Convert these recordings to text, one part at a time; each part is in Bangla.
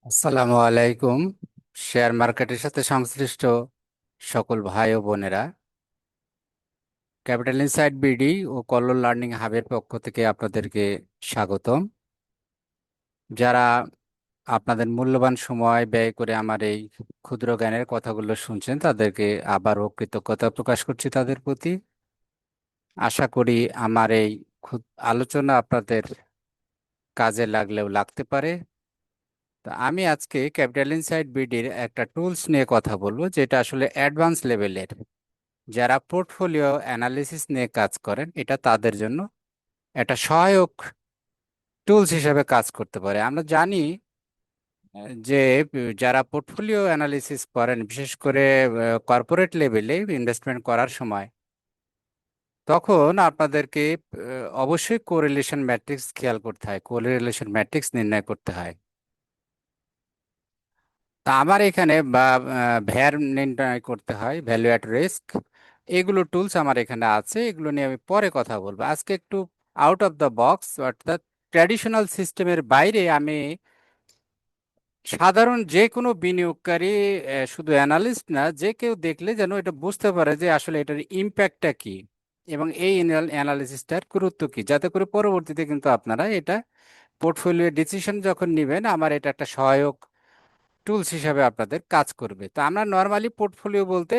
আসসালামু আলাইকুম। শেয়ার মার্কেটের সাথে সংশ্লিষ্ট সকল ভাই ও বোনেরা, ক্যাপিটাল ইনসাইট বিডি ও কল্লোল লার্নিং হাবের পক্ষ থেকে আপনাদেরকে স্বাগতম। যারা আপনাদের মূল্যবান সময় ব্যয় করে আমার এই ক্ষুদ্র জ্ঞানের কথাগুলো শুনছেন, তাদেরকে আবারও কৃতজ্ঞতা প্রকাশ করছি তাদের প্রতি। আশা করি আমার এই আলোচনা আপনাদের কাজে লাগলেও লাগতে পারে। তো আমি আজকে ক্যাপিটাল ইনসাইট বিডির একটা টুলস নিয়ে কথা বলবো, যেটা আসলে অ্যাডভান্স লেভেলের। যারা পোর্টফোলিও অ্যানালিসিস নিয়ে কাজ করেন, এটা তাদের জন্য একটা সহায়ক টুলস হিসেবে কাজ করতে পারে। আমরা জানি যে যারা পোর্টফোলিও অ্যানালিসিস করেন, বিশেষ করে কর্পোরেট লেভেলে ইনভেস্টমেন্ট করার সময়, তখন আপনাদেরকে অবশ্যই কোরিলেশন ম্যাট্রিক্স খেয়াল করতে হয়, কোরিলেশন ম্যাট্রিক্স নির্ণয় করতে হয়। তা আমার এখানে বা ভ্যার নির্ণয় করতে হয়, ভ্যালু অ্যাট রিস্ক। এগুলো টুলস আমার এখানে আছে, এগুলো নিয়ে আমি পরে কথা বলবো। আজকে একটু আউট অফ দ্য বক্স, অর্থাৎ ট্র্যাডিশনাল সিস্টেমের বাইরে আমি সাধারণ যে কোনো বিনিয়োগকারী, শুধু অ্যানালিস্ট না, যে কেউ দেখলে যেন এটা বুঝতে পারে যে আসলে এটার ইম্প্যাক্টটা কি এবং এই অ্যানালিসিসটার গুরুত্ব কি, যাতে করে পরবর্তীতে কিন্তু আপনারা এটা পোর্টফোলিও ডিসিশন যখন নেবেন, আমার এটা একটা সহায়ক টুলস হিসাবে আপনাদের কাজ করবে। তো আমরা নর্মালি পোর্টফোলিও বলতে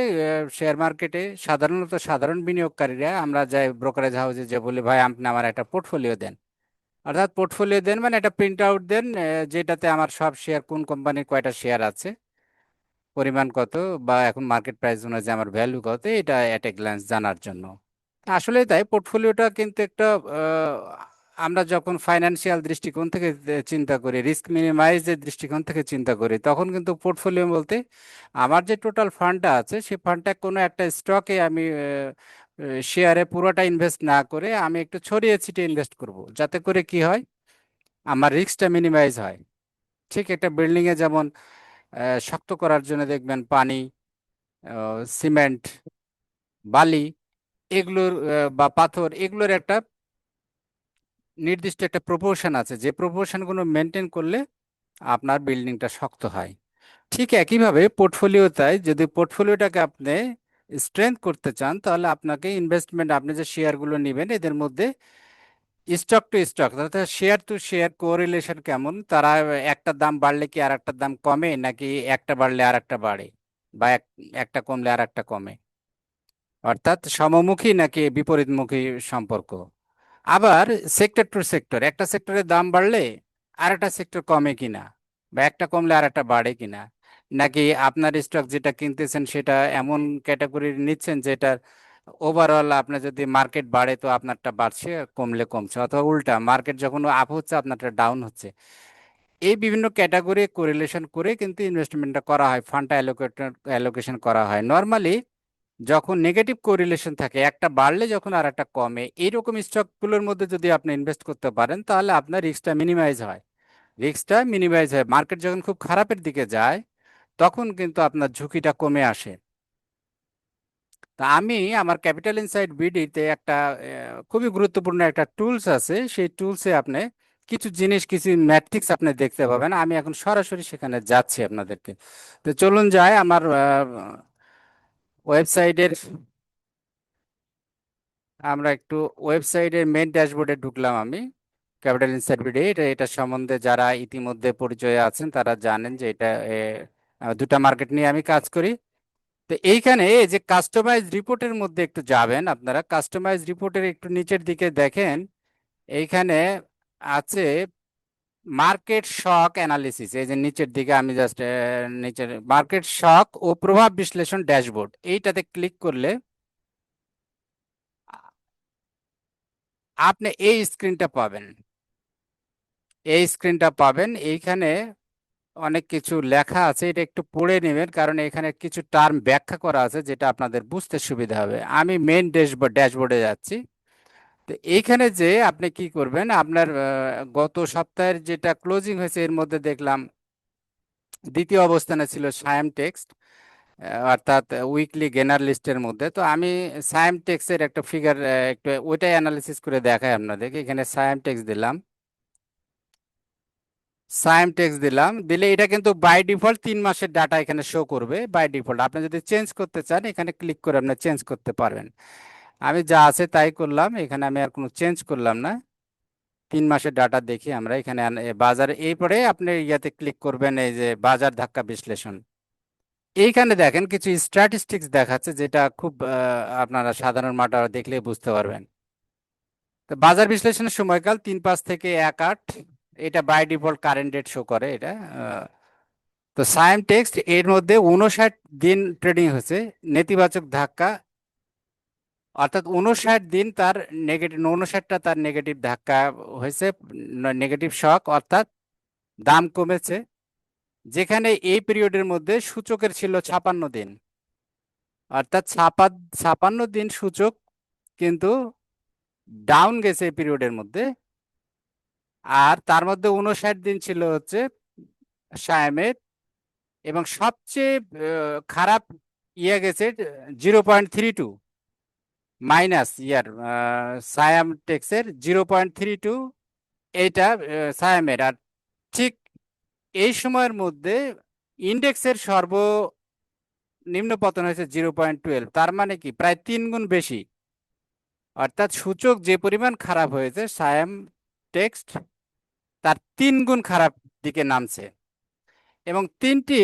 শেয়ার মার্কেটে সাধারণত সাধারণ বিনিয়োগকারীরা আমরা যাই ব্রোকারেজ হাউসে, যে বলি ভাই আপনি আমার একটা পোর্টফোলিও দেন। অর্থাৎ পোর্টফোলিও দেন মানে একটা প্রিন্ট আউট দেন, যেটাতে আমার সব শেয়ার, কোন কোম্পানির কয়টা শেয়ার আছে, পরিমাণ কত, বা এখন মার্কেট প্রাইস অনুযায়ী আমার ভ্যালু কত, এটা এট এ গ্ল্যান্স জানার জন্য। আসলে তাই পোর্টফোলিওটা কিন্তু একটা আমরা যখন ফাইন্যান্সিয়াল দৃষ্টিকোণ থেকে চিন্তা করি, রিস্ক মিনিমাইজের দৃষ্টিকোণ থেকে চিন্তা করি, তখন কিন্তু পোর্টফোলিও বলতে আমার যে টোটাল ফান্ডটা আছে, সেই ফান্ডটা কোনো একটা স্টকে আমি শেয়ারে পুরোটা ইনভেস্ট না করে আমি একটু ছড়িয়ে ছিটিয়ে ইনভেস্ট করব, যাতে করে কি হয়, আমার রিস্কটা মিনিমাইজ হয়। ঠিক একটা বিল্ডিং এ যেমন শক্ত করার জন্য দেখবেন পানি, সিমেন্ট, বালি, এগুলোর বা পাথর, এগুলোর একটা নির্দিষ্ট একটা প্রপোর্শন আছে, যে প্রপোর্শনগুলো মেনটেন করলে আপনার বিল্ডিংটা শক্ত হয়। ঠিক একইভাবে পোর্টফোলিও তাই, যদি পোর্টফোলিওটাকে আপনি স্ট্রেংথ করতে চান, তাহলে আপনাকে ইনভেস্টমেন্ট, আপনি যে শেয়ারগুলো নেবেন এদের মধ্যে স্টক টু স্টক, অর্থাৎ শেয়ার টু শেয়ার কোরিলেশন কেমন, তারা একটা দাম বাড়লে কি আর একটা দাম কমে, নাকি একটা বাড়লে আর একটা বাড়ে, বা একটা কমলে আর একটা কমে, অর্থাৎ সমমুখী নাকি বিপরীতমুখী সম্পর্ক। আবার সেক্টর টু সেক্টর, একটা সেক্টরের দাম বাড়লে আর একটা সেক্টর কমে কিনা, বা একটা কমলে আর একটা বাড়ে কিনা, নাকি আপনার স্টক যেটা কিনতেছেন সেটা এমন ক্যাটাগরির নিচ্ছেন যেটা ওভারঅল, আপনার যদি মার্কেট বাড়ে তো আপনারটা বাড়ছে, কমলে কমছে, অথবা উল্টা, মার্কেট যখন আপ হচ্ছে আপনারটা ডাউন হচ্ছে। এই বিভিন্ন ক্যাটাগরি কোরিলেশন করে কিন্তু ইনভেস্টমেন্টটা করা হয়, ফান্ডটা অ্যালোকেশন করা হয়। নর্মালি যখন নেগেটিভ কোরিলেশন থাকে, একটা বাড়লে যখন আর একটা কমে, এইরকম স্টকগুলোর মধ্যে যদি আপনি ইনভেস্ট করতে পারেন, তাহলে আপনার রিস্কটা মিনিমাইজ হয়। রিস্কটা মিনিমাইজ হয়, মার্কেট যখন খুব খারাপের দিকে যায়, তখন কিন্তু আপনার ঝুঁকিটা কমে আসে। তা আমি আমার ক্যাপিটাল ইনসাইট বিডিতে একটা খুবই গুরুত্বপূর্ণ একটা টুলস আছে, সেই টুলসে আপনি কিছু জিনিস, কিছু ম্যাট্রিক্স আপনি দেখতে পাবেন। আমি এখন সরাসরি সেখানে যাচ্ছি আপনাদেরকে। তো চলুন যাই আমার ওয়েবসাইটের, আমরা একটু ওয়েবসাইটের মেইন ড্যাশবোর্ডে ঢুকলাম আমি। ক্যাপিটাল ইনসাইট বিডি, এটা সম্বন্ধে যারা ইতিমধ্যে পরিচয়ে আছেন তারা জানেন যে এটা দুটা মার্কেট নিয়ে আমি কাজ করি। তো এইখানে এই যে কাস্টমাইজ রিপোর্টের মধ্যে একটু যাবেন আপনারা, কাস্টমাইজ রিপোর্টের একটু নিচের দিকে দেখেন, এইখানে আছে মার্কেট শক অ্যানালিসিস। এই যে নিচের দিকে আমি জাস্ট নিচের মার্কেট শক ও প্রভাব বিশ্লেষণ ড্যাশবোর্ড, এইটাতে ক্লিক করলে আপনি এই স্ক্রিনটা পাবেন। এই স্ক্রিনটা পাবেন, এইখানে অনেক কিছু লেখা আছে, এটা একটু পড়ে নেবেন, কারণ এখানে কিছু টার্ম ব্যাখ্যা করা আছে যেটা আপনাদের বুঝতে সুবিধা হবে। আমি মেইন ড্যাশবোর্ডে যাচ্ছি। তো এইখানে যে আপনি কি করবেন, আপনার গত সপ্তাহের যেটা ক্লোজিং হয়েছে, এর মধ্যে দেখলাম দ্বিতীয় অবস্থানে ছিল সায়াম টেক্সট, অর্থাৎ উইকলি গেনার লিস্টের মধ্যে। তো আমি সায়াম টেক্সের একটা ফিগার একটু ওইটাই অ্যানালিসিস করে দেখাই আপনাদের। এখানে সায়াম টেক্স দিলাম। সাইম টেক্সট দিলাম, দিলে এটা কিন্তু বাই ডিফল্ট 3 মাসের ডাটা এখানে শো করবে বাই ডিফল্ট। আপনি যদি চেঞ্জ করতে চান এখানে ক্লিক করে আপনি চেঞ্জ করতে পারবেন। আমি যা আছে তাই করলাম, এখানে আমি আর কোনো চেঞ্জ করলাম না। 3 মাসের ডাটা দেখি আমরা এখানে বাজার, এরপরে আপনি ইয়াতে ক্লিক করবেন এই যে বাজার ধাক্কা বিশ্লেষণ। এইখানে দেখেন কিছু স্ট্যাটিস্টিক্স দেখাচ্ছে, যেটা খুব আপনারা সাধারণ মাটা দেখলে বুঝতে পারবেন। তো বাজার বিশ্লেষণের সময়কাল 3/5 থেকে 1/8, এটা by default current date show করে এটা। তো সাইম টেক্সট এর মধ্যে 59 দিন ট্রেডিং হয়েছে, নেতিবাচক ধাক্কা, অর্থাৎ 59 দিন তার নেগেটিভ, 59টা তার নেগেটিভ ধাক্কা হয়েছে, নেগেটিভ শক, অর্থাৎ দাম কমেছে। যেখানে এই পিরিয়ডের মধ্যে সূচকের ছিল 56 দিন, অর্থাৎ 56 দিন সূচক কিন্তু ডাউন গেছে এই পিরিয়ডের মধ্যে। আর তার মধ্যে 59 দিন ছিল হচ্ছে সায়ামের, এবং সবচেয়ে খারাপ ইয়ে গেছে 0.32 মাইনাস ইয়ার সায়াম টেক্সের 0.32, এইটা সায়ামের। আর ঠিক এই সময়ের মধ্যে ইন্ডেক্সের সর্বনিম্ন পতন হয়েছে 0.12, তার মানে কি প্রায় 3 গুণ বেশি। অর্থাৎ সূচক যে পরিমাণ খারাপ হয়েছে, সায়াম টেক্সট তার 3 গুণ খারাপ দিকে নামছে। এবং তিনটি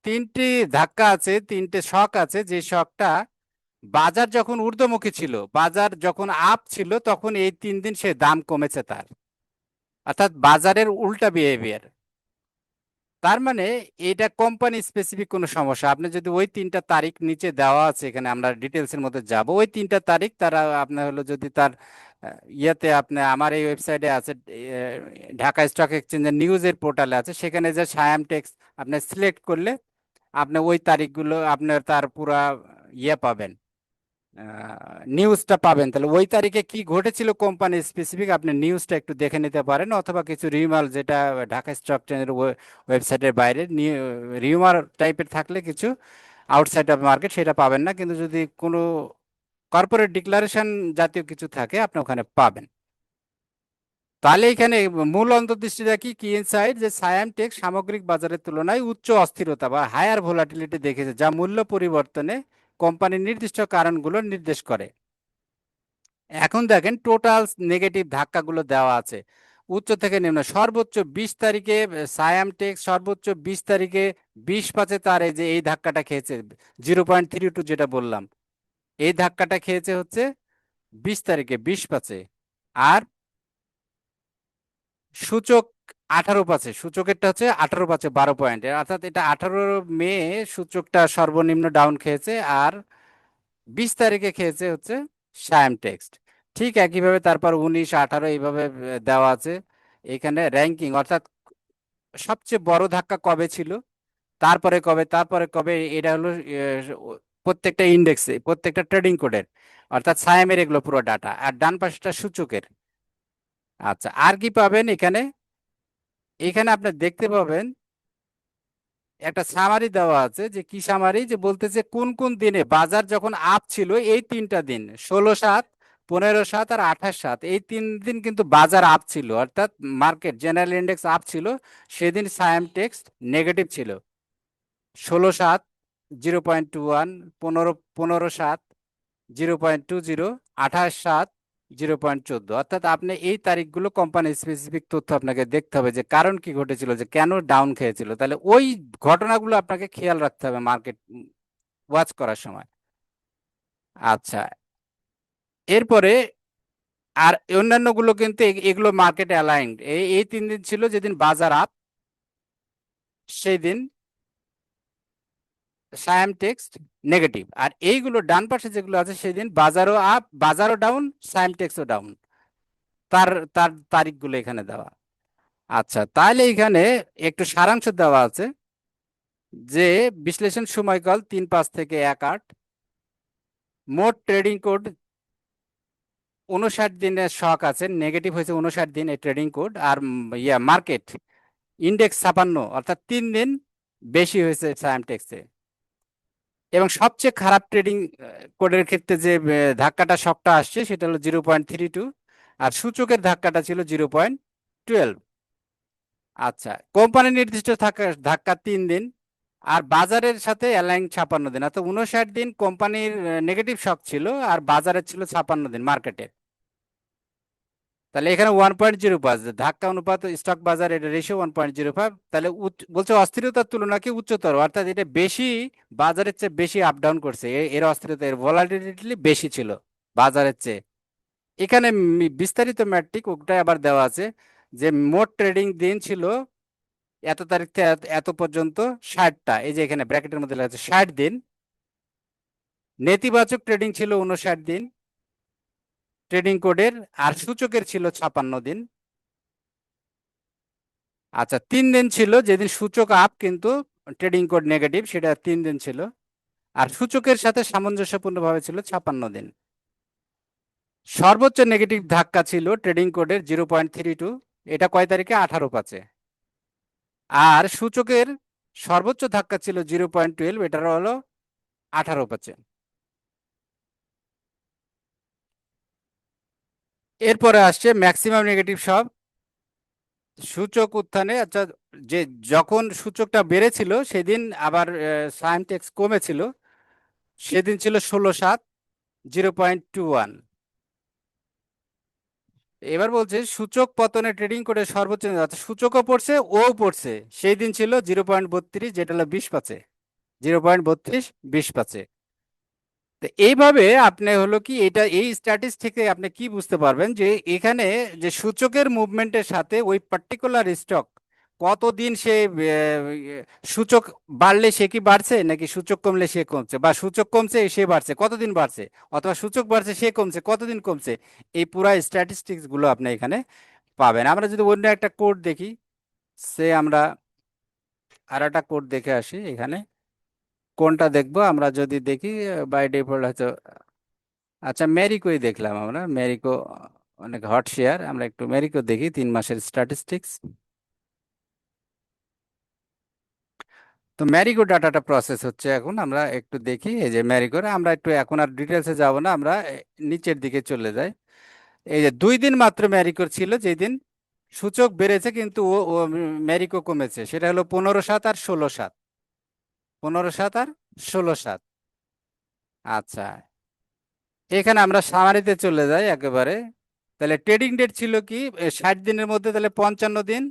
তিনটি ধাক্কা আছে, তিনটে শক আছে, যে শকটা বাজার যখন ঊর্ধ্বমুখী ছিল, বাজার যখন আপ ছিল, তখন এই 3 দিন সে দাম কমেছে তার, অর্থাৎ বাজারের উল্টা বিহেভিয়ার। তার মানে এটা কোম্পানি স্পেসিফিক কোনো সমস্যা। আপনি যদি ওই 3টা তারিখ নিচে দেওয়া আছে, এখানে আমরা ডিটেলস এর মধ্যে যাব, ওই 3টা তারিখ তারা আপনার হলো, যদি তার ইয়েতে আপনি আমার এই ওয়েবসাইটে আছে, ঢাকা স্টক এক্সচেঞ্জের নিউজের পোর্টালে আছে, সেখানে যে সায়াম টেক্স আপনি সিলেক্ট করলে আপনি ওই তারিখগুলো আপনার তার পুরা ইয়ে পাবেন, নিউজটা পাবেন। তাহলে ওই তারিখে কি ঘটেছিল কোম্পানি স্পেসিফিক আপনি নিউজটা একটু দেখে নিতে পারেন, অথবা কিছু রিউমার, যেটা ঢাকা স্টক এক্সচেঞ্জের ওয়েবসাইটের বাইরে রিউমার টাইপের থাকলে কিছু আউটসাইড অফ মার্কেট, সেটা পাবেন না। কিন্তু যদি কোনো কর্পোরেট ডিক্লারেশন জাতীয় কিছু থাকে আপনি ওখানে পাবেন। তাহলে এখানে মূল অন্তর্দৃষ্টিটা কি, কি ইনসাইট, যে সায়াম টেক্স সামগ্রিক বাজারের তুলনায় উচ্চ অস্থিরতা বা হায়ার ভোলাটিলিটি দেখেছে, যা মূল্য পরিবর্তনে কোম্পানির নির্দিষ্ট কারণগুলো নির্দেশ করে। এখন দেখেন টোটাল নেগেটিভ ধাক্কাগুলো দেওয়া আছে উচ্চ থেকে নিম্ন। সর্বোচ্চ 20 তারিখে সায়াম টেক্স সর্বোচ্চ 20 তারিখে 20/5 তার এই যে এই ধাক্কাটা খেয়েছে, 0.32 যেটা বললাম, এই ধাক্কাটা খেয়েছে হচ্ছে 20 তারিখে 20/5। আর সূচক 18/5, সূচকেরটা হচ্ছে 18/5 12 পয়েন্টের, অর্থাৎ এটা 18 মে সূচকটা সর্বনিম্ন ডাউন খেয়েছে, আর 20 তারিখে খেয়েছে হচ্ছে সায়াম টেক্সট। ঠিক একইভাবে তারপর 19, 18 এইভাবে দেওয়া আছে এখানে র্যাঙ্কিং, অর্থাৎ সবচেয়ে বড় ধাক্কা কবে ছিল, তারপরে কবে, তারপরে কবে, এটা হলো প্রত্যেকটা ইন্ডেক্সে, প্রত্যেকটা ট্রেডিং কোডের, অর্থাৎ সায়ামের এগুলো পুরো ডাটা। আর ডান পাশটা সূচকের। আচ্ছা, আর কি পাবেন এখানে, এখানে আপনি দেখতে পাবেন একটা সামারি দেওয়া আছে, যে কি সামারি, যে বলতেছে কোন কোন দিনে বাজার যখন আপ ছিল, এই 3টা দিন 16/7, 15/7 আর 28/7, এই 3 দিন কিন্তু বাজার আপ ছিল, অর্থাৎ মার্কেট জেনারেল ইন্ডেক্স আপ ছিল। সেদিন সায়াম টেক্সট নেগেটিভ ছিল, 16/7 0.21, 15/7 0.20, 28/7 0.14। অর্থাৎ আপনি এই তারিখগুলো কোম্পানি স্পেসিফিক তথ্য আপনাকে দেখতে হবে, যে কারণ কি ঘটেছিল, যে কেন ডাউন খেয়েছিল। তাহলে ওই ঘটনাগুলো আপনাকে খেয়াল রাখতে হবে মার্কেট ওয়াচ করার সময়। আচ্ছা, এরপরে আর অন্যান্য গুলো কিন্তু এগুলো মার্কেট অ্যালাইন্ড। এই এই 3 দিন ছিল যেদিন বাজার আপ, সেই দিন সায়াম টেক্সট নেগেটিভ। আর এইগুলো ডান পাশে যেগুলো আছে, সেদিন বাজারও আপ, বাজারও ডাউন, সায়াম টেক্সও ডাউন। তার তার তারিখগুলো এখানে দেওয়া। আচ্ছা, তাহলে এখানে একটু সারাংশ দেওয়া আছে, যে বিশ্লেষণ সময়কাল 3/5 থেকে 1/8, মোট ট্রেডিং কোড 59 দিনের শক আছে, নেগেটিভ হয়েছে 59 দিন এই ট্রেডিং কোড। আর মার্কেট ইন্ডেক্স 56, অর্থাৎ 3 দিন বেশি হয়েছে সায়ামটেক্সে। এবং সবচেয়ে খারাপ ট্রেডিং কোডের ক্ষেত্রে যে ধাক্কাটা শকটা আসছে, সেটা হলো 0.32, আর সূচকের ধাক্কাটা ছিল 0.12। আচ্ছা, কোম্পানি নির্দিষ্ট ধাক্কা ধাক্কা 3 দিন, আর বাজারের সাথে অ্যালাইন 56 দিন, অর্থাৎ 59 দিন কোম্পানির নেগেটিভ শক ছিল, আর বাজারের ছিল 56 দিন মার্কেটে। তাহলে এখানে 1.05 ধাক্কা অনুপাত স্টক বাজার, এটা রেশিও 1.05। তাহলে বলছে অস্থিরতার তুলনা কি উচ্চতর, অর্থাৎ এটা বেশি, বাজারের চেয়ে বেশি আপ ডাউন করছে, এর অস্থিরতা, এর ভলাটিলিটি বেশি ছিল বাজারের চেয়ে। এখানে বিস্তারিত ম্যাট্রিক ওটাই আবার দেওয়া আছে, যে মোট ট্রেডিং দিন ছিল এত তারিখ থেকে এত পর্যন্ত 60টা, এই যে এখানে ব্র্যাকেটের মধ্যে লেখা আছে 60 দিন। নেতিবাচক ট্রেডিং ছিল 59 দিন ট্রেডিং কোডের, আর সূচকের ছিল 56 দিন। আচ্ছা, 3 দিন ছিল যেদিন সূচক আপ কিন্তু ট্রেডিং কোড নেগেটিভ, সেটা 3 দিন ছিল, আর সূচকের সাথে সামঞ্জস্যপূর্ণভাবে ছিল 56 দিন। সর্বোচ্চ নেগেটিভ ধাক্কা ছিল ট্রেডিং কোডের 0.32, এটা কয় তারিখে, 18/5। আর সূচকের সর্বোচ্চ ধাক্কা ছিল 0.12, এটার হলো 18/5। এরপরে আসছে ম্যাক্সিমাম নেগেটিভ সব সূচক উত্থানে। আচ্ছা, যে যখন সূচকটা বেড়েছিল সেদিন আবার সাইনটেক্স কমেছিল, সেদিন ছিল 16/7, 0.21। এবার বলছে সূচক পতনে ট্রেডিং করে সর্বোচ্চ, অর্থাৎ সূচকও পড়ছে ও পড়ছে, সেই দিন ছিল 0.32, যেটা হলো 20/5, 0.32, 20/5। তো এইভাবে আপনি হলো কি, এটা এই স্ট্যাটিস্টিক্স থেকে আপনি কি বুঝতে পারবেন, যে এখানে যে সূচকের মুভমেন্টের সাথে ওই পার্টিকুলার স্টক কতদিন সে সূচক বাড়লে সে কি বাড়ছে, নাকি সূচক কমলে সে কমছে, বা সূচক কমছে সে বাড়ছে কতদিন বাড়ছে, অথবা সূচক বাড়ছে সে কমছে কতদিন কমছে। এই পুরা স্ট্যাটিস্টিক্স গুলো আপনি এখানে পাবেন। আমরা যদি অন্য একটা কোড দেখি, সে আমরা আর একটা কোড দেখে আসি এখানে। কোনটা দেখবো, আমরা যদি দেখি বাই ডিফল্ট হয়তো, আচ্ছা মেরিকোই দেখলাম আমরা, মেরিকো অনেক হট শেয়ার, আমরা একটু মেরিকো দেখি 3 মাসের স্ট্যাটিস্টিক্স। তো ম্যারিগো ডাটাটা প্রসেস হচ্ছে এখন, আমরা একটু দেখি। এই যে ম্যারিগোর, আমরা একটু এখন আর ডিটেলসে যাব না, আমরা নিচের দিকে চলে যাই। এই যে 2 দিন মাত্র ম্যারিকোর ছিল, যেদিন সূচক বেড়েছে কিন্তু ও ম্যারিকো কমেছে, সেটা হলো 15/7 আর 16/7, 15/7 আর 16/7। আচ্ছা, এখানে আমরা সামারিতে চলে যাই একেবারে। তাহলে ট্রেডিং ডেট ছিল কি 60 দিনের মধ্যে, তাহলে 55 দিন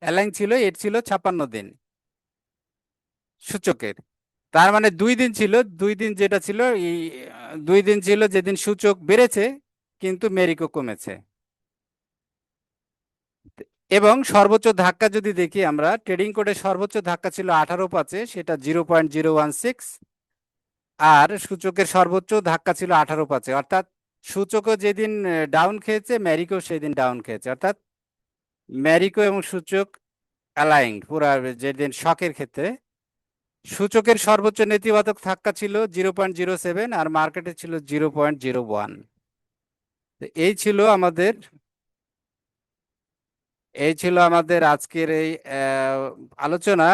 অ্যালাইন ছিল, এর ছিল 56 দিন সূচকের। তার মানে 2 দিন ছিল, 2 দিন যেটা ছিল এই 2 দিন ছিল যেদিন সূচক বেড়েছে কিন্তু মেরিকো কমেছে। এবং সর্বোচ্চ ধাক্কা যদি দেখি, আমরা ট্রেডিং কোডে সর্বোচ্চ ধাক্কা ছিল 18/5, সেটা 0.016। আর সূচকের সর্বোচ্চ ধাক্কা ছিল 18/5, অর্থাৎ সূচকও যেদিন ডাউন খেয়েছে ম্যারিকো সেদিন ডাউন খেয়েছে, অর্থাৎ ম্যারিকো এবং সূচক অ্যালাইন্ড পুরা। যেদিন শকের ক্ষেত্রে সূচকের সর্বোচ্চ নেতিবাচক ধাক্কা ছিল 0.07, আর মার্কেটে ছিল 0.01। এই ছিল আমাদের আজকের এই আলোচনা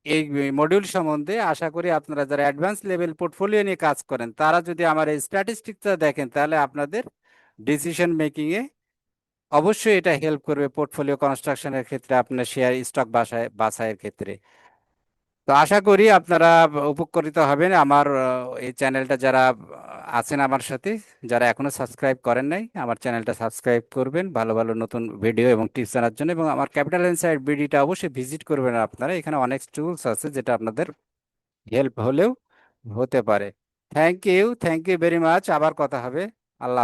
এই মডিউল সম্বন্ধে। আশা করি আপনারা যারা অ্যাডভান্স লেভেল পোর্টফোলিও নিয়ে কাজ করেন, তারা যদি আমার এই স্ট্যাটিস্টিক্সটা দেখেন, তাহলে আপনাদের ডিসিশন মেকিং এ অবশ্যই এটা হেল্প করবে, পোর্টফোলিও কনস্ট্রাকশনের ক্ষেত্রে, আপনার শেয়ার স্টক বাছাইয়ের ক্ষেত্রে। তো আশা করি আপনারা উপকৃত হবেন। আমার এই চ্যানেলটা যারা আছেন আমার সাথে, যারা এখনো সাবস্ক্রাইব করেন নাই, আমার চ্যানেলটা সাবস্ক্রাইব করবেন ভালো ভালো নতুন ভিডিও এবং টিপস জানার জন্য। এবং আমার ক্যাপিটাল ইনসাইট বিডিটা অবশ্যই ভিজিট করবেন আপনারা, এখানে অনেক টুলস আছে যেটা আপনাদের হেল্প হলেও হতে পারে। থ্যাংক ইউ ভেরি মাচ, আবার কথা হবে। আল্লাহ